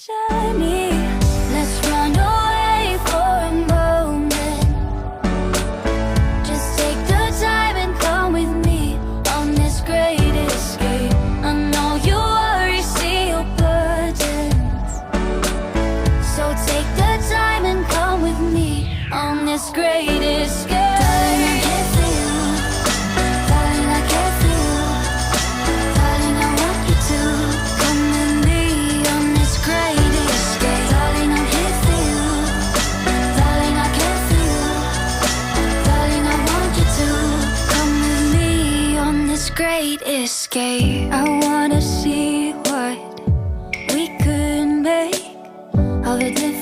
journey. Let's run away for a moment. Just take the time and come with me on this great escape. I know you already see your burdens, so take the time and come with me on this great escape. Great escape. I wanna see what we could make of a different